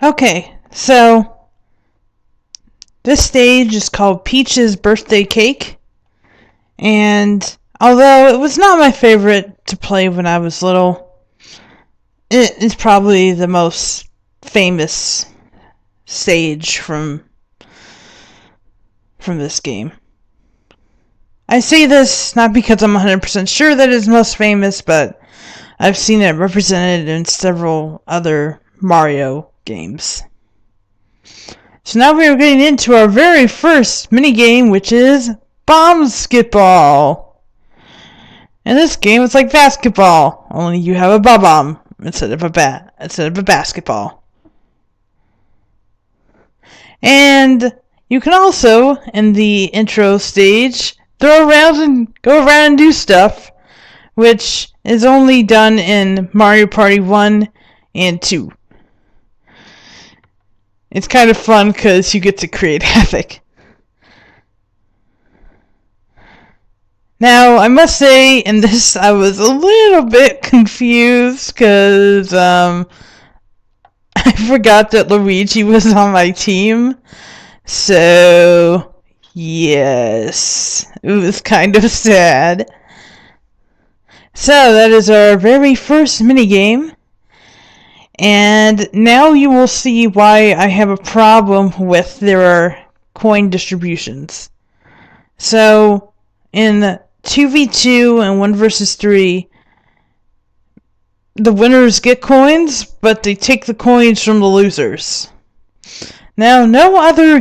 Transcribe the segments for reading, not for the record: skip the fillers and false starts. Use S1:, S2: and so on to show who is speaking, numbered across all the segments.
S1: Okay, so this stage is called Peach's Birthday Cake, and although it was not my favorite to play when I was little, it is probably the most famous stage from this game. I say this not because I'm 100% sure that it's most famous, but I've seen it represented in several other Mario games. So now we are getting into our very first minigame, which is Bombsketball. In this game, it's like basketball, only you have a bomb instead of a basketball. And you can also, in the intro stage, throw around and go around and do stuff, which is only done in Mario Party 1 and 2. It's kind of fun because you get to create havoc. Now, I must say, in this, I was a little bit confused because I forgot that Luigi was on my team. So, yes, it was kind of sad. So, that is our very first minigame. And now you will see why I have a problem with their coin distributions. So, in 2v2 and 1 versus 3, the winners get coins, but they take the coins from the losers. Now, no other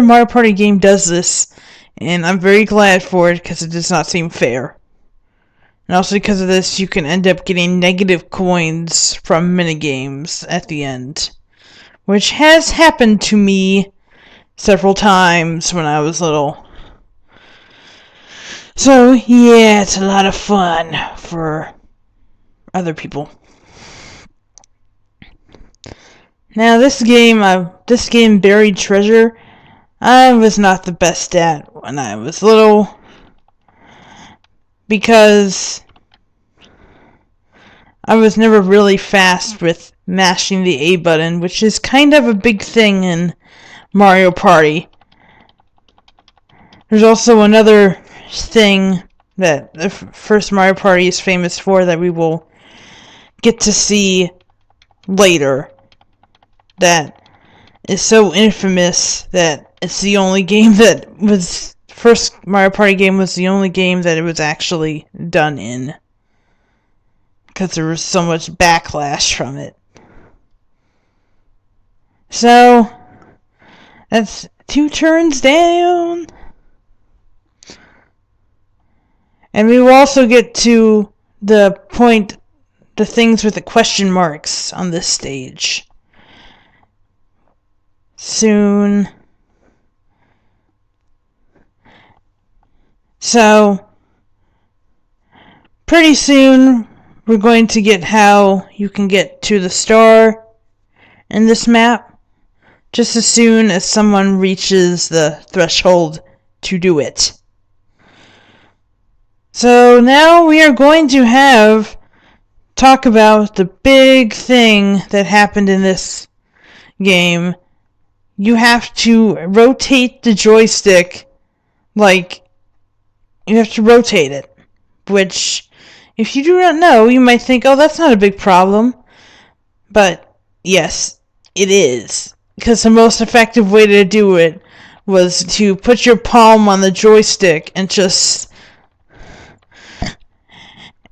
S1: Mario Party game does this, and I'm very glad for it because it does not seem fair. And also because of this, you can end up getting negative coins from minigames at the end, which has happened to me several times when I was little. So, yeah, it's a lot of fun for other people. Now, this game, Buried Treasure, I was not the best at when I was little, because I was never really fast with mashing the A button, which is kind of a big thing in Mario Party. There's also another thing that the first Mario Party is famous for that we will get to see later, that is so infamous that it's the only game that was... First Mario Party game was the only game that it was actually done in, because there was so much backlash from it. So, that's 2 turns down. And we will also get to the things with the question marks on this stage soon. So, pretty soon, we're going to get how you can get to the star in this map, just as soon as someone reaches the threshold to do it. So now we are going to talk about the big thing that happened in this game. You have to rotate the joystick, you have to rotate it, which, if you do not know, you might think, oh, that's not a big problem. But, yes, it is. Because the most effective way to do it was to put your palm on the joystick and just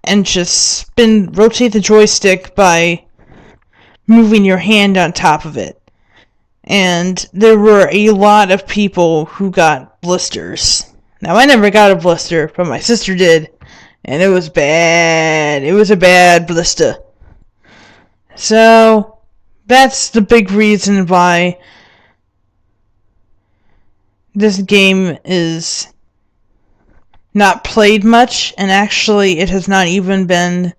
S1: rotate the joystick by moving your hand on top of it. And there were a lot of people who got blisters. Now, I never got a blister, but my sister did, and it was bad. It was a bad blister. So, that's the big reason why this game is not played much, and actually it has not even been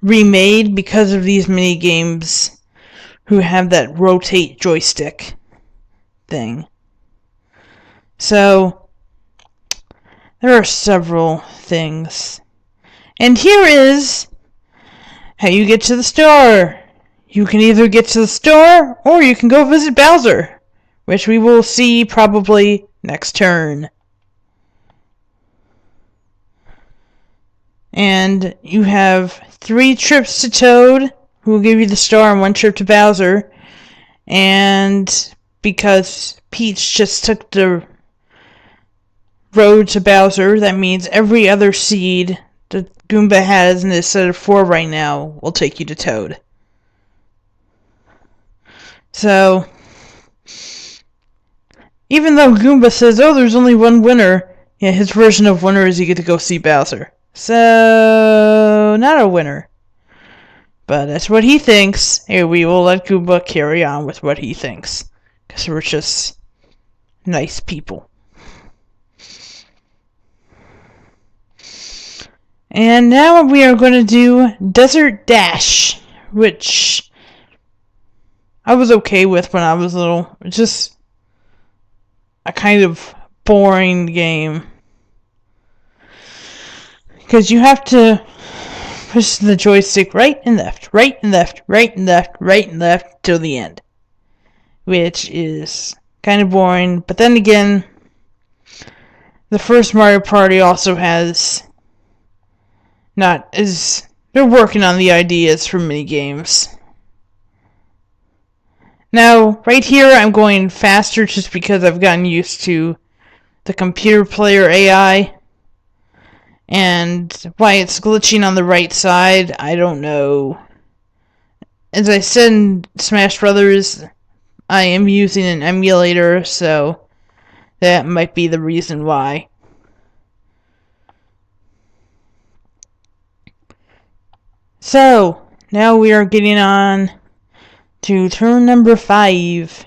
S1: remade because of these mini games who have that rotate joystick thing. So, there are several things. And here is how you get to the star. you can either get to the store or you can go visit Bowser, which we will see probably next turn. And you have 3 trips to Toad, who will give you the star, and 1 trip to Bowser. And because Peach just took the road to Bowser, that means every other seed that Goomba has in his set of 4 right now will take you to Toad. So, even though Goomba says, oh, there's only one winner, yeah, his version of winner is you get to go see Bowser. So, not a winner. But that's what he thinks. Hey, we will let Goomba carry on with what he thinks. Because we're just nice people. And now we are going to do Desert Dash, which I was okay with when I was little. It's just a kind of boring game. Because you have to push the joystick right and left, right and left, right and left, right and left till the end. Which is kind of boring. But then again, the first Mario Party also has they're working on the ideas for mini games. Now, right here I'm going faster just because I've gotten used to the computer player AI. And why it's glitching on the right side, I don't know. As I said in Smash Brothers, I am using an emulator, so that might be the reason why. So, now we are getting on to turn number 5.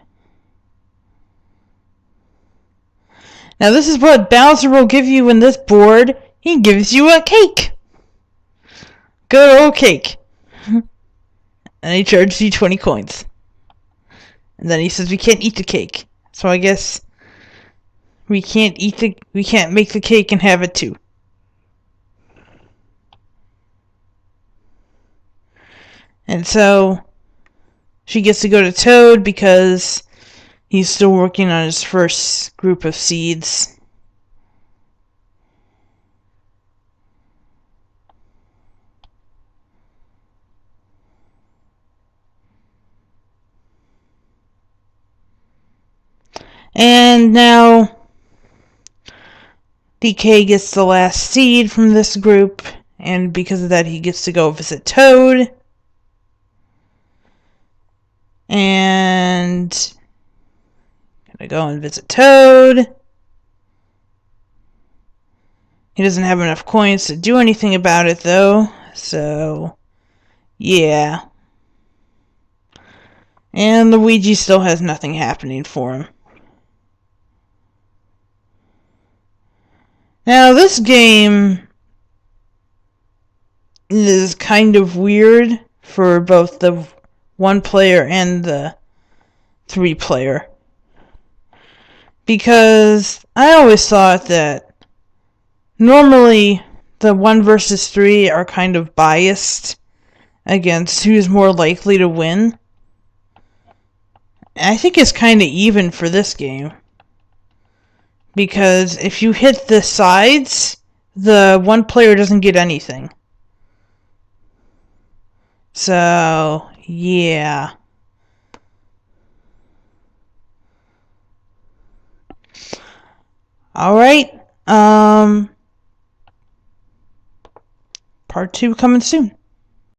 S1: Now this is what Bowser will give you in this board. He gives you a cake. Good old cake. And he charges you 20 coins. And then he says we can't eat the cake. So I guess we can't make the cake and have it too. And so she gets to go to Toad because he's still working on his first group of seeds. And now DK gets the last seed from this group, and because of that he gets to go visit Toad. And gonna go and visit Toad. He doesn't have enough coins to do anything about it though, so yeah. And Luigi still has nothing happening for him. Now this game is kind of weird for both the 1-player and the 3-player. Because I always thought that normally the 1 versus 3 are kind of biased against who's more likely to win. I think it's kind of even for this game. Because if you hit the sides, the 1 player doesn't get anything. So, yeah. Alright, part 2 coming soon.